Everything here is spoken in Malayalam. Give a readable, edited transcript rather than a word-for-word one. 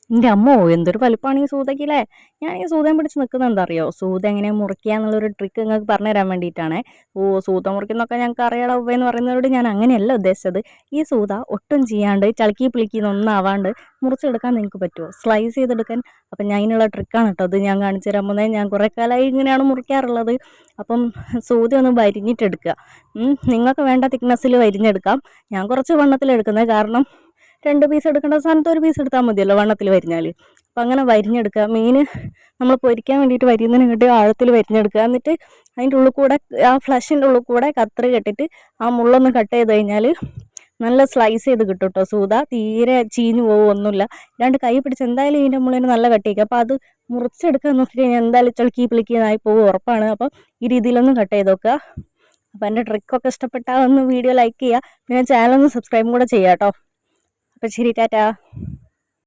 എൻ്റെ അമ്മോ എന്തൊരു വലിപ്പമാണ് ഈ സൂതയ്ക്കല്ലേ. ഞാൻ ഈ സൂതയും പിടിച്ച് നിൽക്കുന്നത് എന്താ അറിയോ, സൂത എങ്ങനെ മുറിക്കുക എന്നുള്ളൊരു ട്രിക്ക് നിങ്ങൾക്ക് പറഞ്ഞു തരാൻ വേണ്ടിയിട്ടാണ്. ഓ സൂത മുറിക്കുന്നൊക്കെ ഞങ്ങൾക്ക് അറിയാലോ ഉവ്വ എന്ന് പറയുന്നതോട് ഞാൻ അങ്ങനെയല്ല ഉദ്ദേശിച്ചത്. ഈ സൂത ഒട്ടും ചെയ്യാണ്ട് ചളുക്കി പിളിക്കുന്നൊന്നും ആവാണ്ട് മുറിച്ചെടുക്കാൻ നിങ്ങൾക്ക് പറ്റുമോ, സ്ലൈസ് ചെയ്തെടുക്കാൻ? അപ്പം ഞാൻ അതിനുള്ള ട്രിക്കാണ് കേട്ടോ അത് ഞാൻ കാണിച്ചു തരാൻ പോകുന്നത്. ഞാൻ കുറേ കാലമായി ഇങ്ങനെയാണ് മുറിക്കാറുള്ളത്. അപ്പം സൂതി ഒന്ന് വരിഞ്ഞിട്ടെടുക്കുക. നിങ്ങൾക്ക് വേണ്ട തിക്നെസ്സിൽ വരിഞ്ഞെടുക്കാം. ഞാൻ കുറച്ച് വണ്ണത്തിലെടുക്കുന്നത്, കാരണം 2 പീസ് എടുക്കേണ്ട സ്ഥാനത്ത് 1 പീസ് എടുത്താൽ മതിയല്ലോ വണ്ണത്തിൽ വരിഞ്ഞാൽ. അപ്പം അങ്ങനെ വരിഞ്ഞെടുക്കുക. മീൻ നമ്മൾ പൊരിക്കാൻ വേണ്ടിയിട്ട് വരിയുന്നതിനെക്കാട്ടി ആഴത്തിൽ വരിഞ്ഞെടുക്കുക. എന്നിട്ട് അതിൻ്റെ ഉള്ളിൽ കൂടെ, ആ ഫ്ലഷിൻ്റെ ഉള്ളിൽ കൂടെ കത്രി കെട്ടിട്ട് ആ മുള്ളൊന്ന് കട്ട് ചെയ്ത് കഴിഞ്ഞാൽ നല്ല സ്ലൈസ് ചെയ്ത് കിട്ടും കേട്ടോ. സൂത തീരെ ചീഞ്ഞു പോകുമൊന്നുമില്ല. രണ്ട് കൈ പിടിച്ച് എന്തായാലും ഇതിൻ്റെ മുള്ളിന് നല്ല കട്ടിയൊക്കെ, അപ്പോൾ അത് മുറിച്ചെടുക്കാൻ നോക്കിക്കഴിഞ്ഞാൽ എന്തായാലും ചളുക്കി പിളിക്കുന്നതായി പോകും, ഉറപ്പാണ്. അപ്പം ഈ രീതിയിലൊന്ന് കട്ട് ചെയ്ത് നോക്കുക. അപ്പോൾ എൻ്റെ ട്രിക്കൊക്കെ ഇഷ്ടപ്പെട്ടാൽ ഒന്ന് വീഡിയോ ലൈക്ക് ചെയ്യുക, പിന്നെ ചാനലൊന്ന് സബ്സ്ക്രൈബും കൂടെ ചെയ്യാം കേട്ടോ. അപ്പം ശരി, ടാറ്റാ.